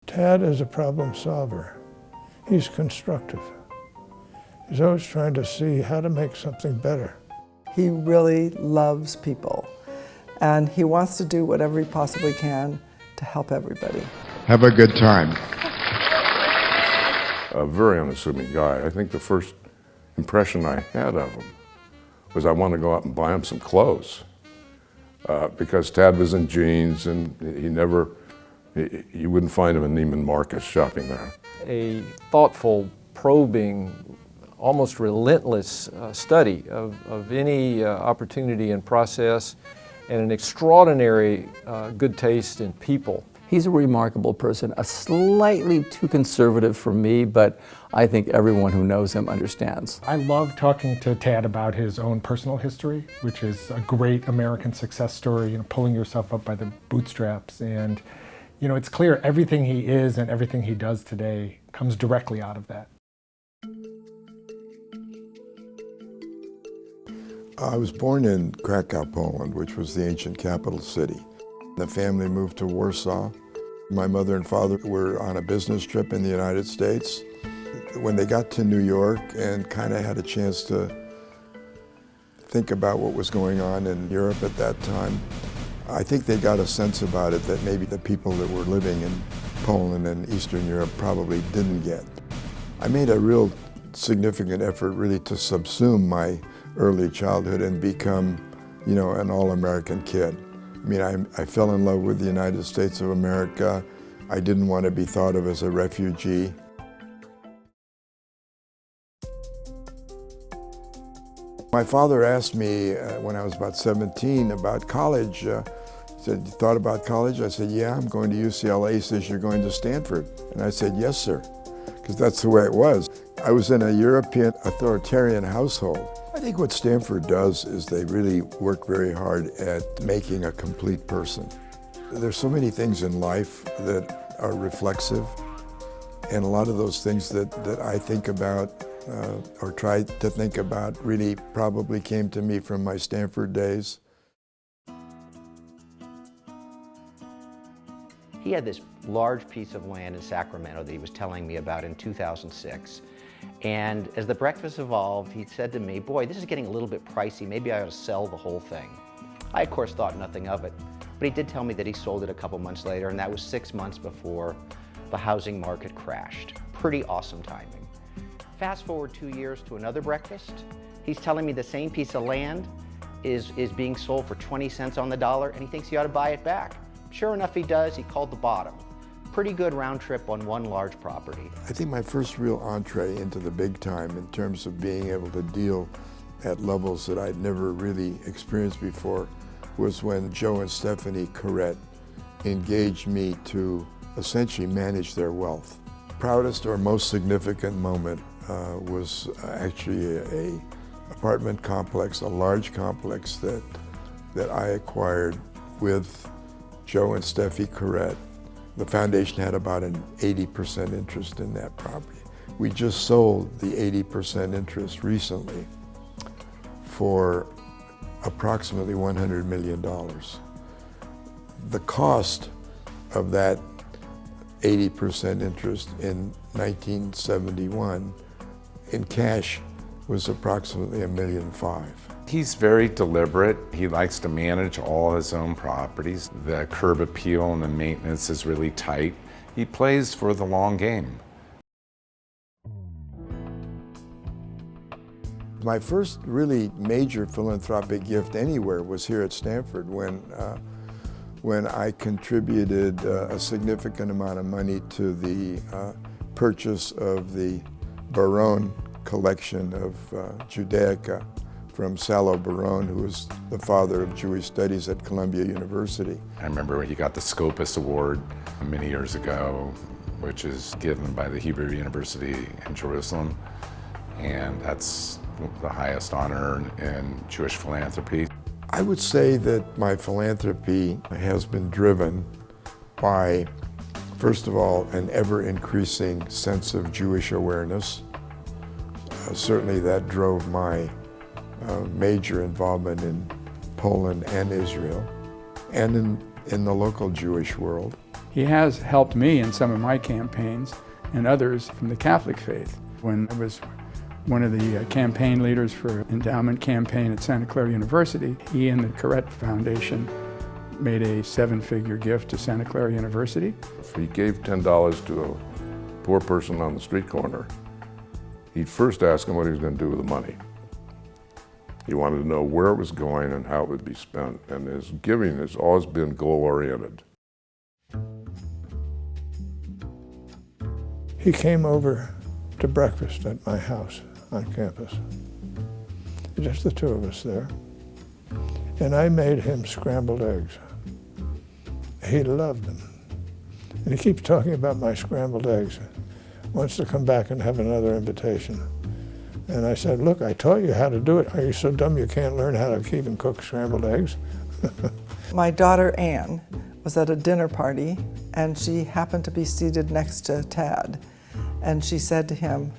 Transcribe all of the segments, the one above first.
Tad is a problem solver. He's constructive. He's always trying to see how to make something better. He really loves people, and he wants to do whatever he possibly can to help everybody. Have a good time. A very unassuming guy. I think the first impression I had of him was I wanted to go out and buy him some clothes because Tad was in jeans and you wouldn't find him in Neiman Marcus shopping there. A thoughtful, probing, almost relentless study of any opportunity and process, and an extraordinary good taste in people. He's a remarkable person, a slightly too conservative for me, but I think everyone who knows him understands. I love talking to Tad about his own personal history, which is a great American success story, pulling yourself up by the bootstraps. And it's clear everything he is and everything he does today comes directly out of that. I was born in Krakow, Poland, which was the ancient capital city. The family moved to Warsaw. My mother and father were on a business trip in the United States. When they got to New York and kind of had a chance to think about what was going on in Europe at that time, I think they got a sense about it that maybe the people that were living in Poland and Eastern Europe probably didn't get. I made a real significant effort really to subsume my early childhood and become, an all-American kid. I fell in love with the United States of America. I didn't want to be thought of as a refugee. My father asked me when I was about 17 about college. He said, "You thought about college?" I said, "Yeah, I'm going to UCLA." He says, "You're going to Stanford?" And I said, "Yes, sir," because that's the way it was. I was in a European authoritarian household. I think what Stanford does is they really work very hard at making a complete person. There's so many things in life that are reflexive, and a lot of those things that I think about or try to think about really probably came to me from my Stanford days. He had this large piece of land in Sacramento that he was telling me about in 2006. And as the breakfast evolved, he said to me, "Boy, this is getting a little bit pricey. Maybe I ought to sell the whole thing." I, of course, thought nothing of it. But he did tell me that he sold it a couple months later, and that was 6 months before the housing market crashed. Pretty awesome timing. Fast forward 2 years to another breakfast. He's telling me the same piece of land is being sold for 20 cents on the dollar, and he thinks he ought to buy it back. Sure enough, he does. He called the bottom. Pretty good round trip on one large property. I think my first real entree into the big time in terms of being able to deal at levels that I'd never really experienced before was when Joe and Stephanie Corrett engaged me to essentially manage their wealth. Proudest or most significant moment was actually a apartment complex, a large complex that I acquired with Joe and Steffi Corrett. The foundation had about an 80% interest in that property. We just sold the 80% interest recently for approximately $100 million. The cost of that 80% interest in 1971 in cash was approximately $1.5 million. He's very deliberate. He likes to manage all his own properties. The curb appeal and the maintenance is really tight. He plays for the long game. My first really major philanthropic gift anywhere was here at Stanford when I contributed a significant amount of money to the purchase of the Barone collection of Judaica from Salo Baron, who was the father of Jewish studies at Columbia University. I remember he got the Scopus Award many years ago, which is given by the Hebrew University in Jerusalem, and that's the highest honor in Jewish philanthropy. I would say that my philanthropy has been driven by, first of all, an ever-increasing sense of Jewish awareness. Certainly that drove my major involvement in Poland and Israel, and in the local Jewish world. He has helped me in some of my campaigns and others from the Catholic faith. When I was one of the campaign leaders for endowment campaign at Santa Clara University, he and the Corrett Foundation made a 7-figure gift to Santa Clara University. If he gave $10 to a poor person on the street corner, he'd first ask him what he was going to do with the money. He wanted to know where it was going and how it would be spent, and his giving has always been goal-oriented. He came over to breakfast at my house on campus. Just the two of us there. And I made him scrambled eggs. He loved them. And he keeps talking about my scrambled eggs. Wants to come back and have another invitation. And I said, look, I taught you how to do it. Are you so dumb you can't learn how to keep and cook scrambled eggs? My daughter Anne was at a dinner party, and she happened to be seated next to Tad. And she said to him,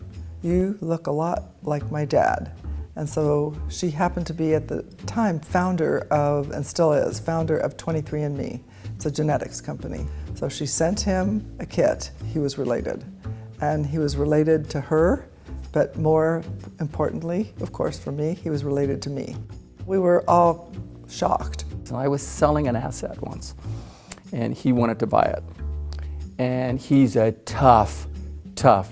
"You look a lot like my dad." And so she happened to be at the time founder of, and still is, founder of 23andMe. It's a genetics company. So she sent him a kit. He was related. And he was related to her, but more importantly, of course for me, he was related to me. We were all shocked. So I was selling an asset once, and he wanted to buy it. And he's a tough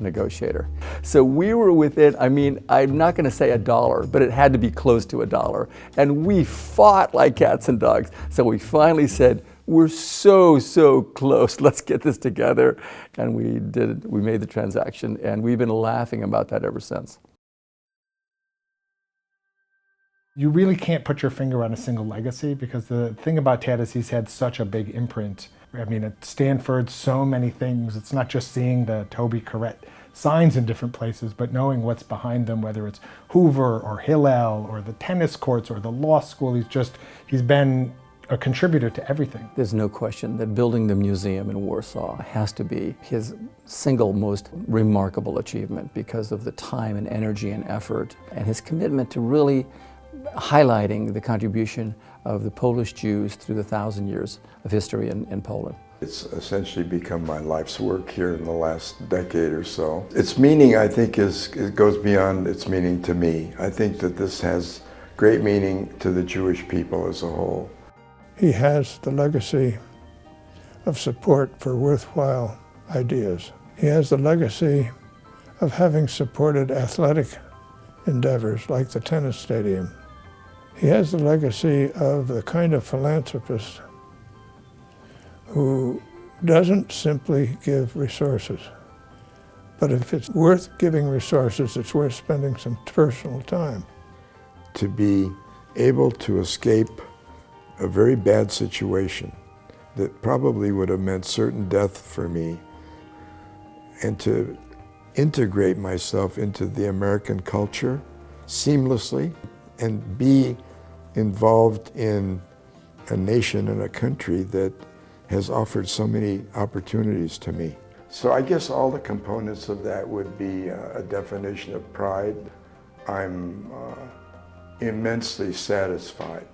negotiator. So we were within, I mean, I'm not going to say $1, but it had to be close to $1. And we fought like cats and dogs. So we finally said, we're so close, let's get this together. And we made the transaction, and we've been laughing about that ever since. You really can't put your finger on a single legacy, because the thing about Tad is he's had such a big imprint. I mean, at Stanford, so many things. It's not just seeing the Taube Corrett signs in different places, but knowing what's behind them, whether it's Hoover or Hillel or the tennis courts or the law school. He's been a contributor to everything. There's no question that building the museum in Warsaw has to be his single most remarkable achievement, because of the time and energy and effort and his commitment to really highlighting the contribution of the Polish Jews through the 1,000 years of history in Poland. It's essentially become my life's work here in the last decade or so. Its meaning, I think, it goes beyond its meaning to me. I think that this has great meaning to the Jewish people as a whole. He has the legacy of support for worthwhile ideas. He has the legacy of having supported athletic endeavors like the tennis stadium. He has the legacy of the kind of philanthropist who doesn't simply give resources, but if it's worth giving resources, it's worth spending some personal time. To be able to escape a very bad situation that probably would have meant certain death for me, and to integrate myself into the American culture seamlessly and be involved in a nation and a country that has offered so many opportunities to me. So I guess all the components of that would be a definition of pride. I'm immensely satisfied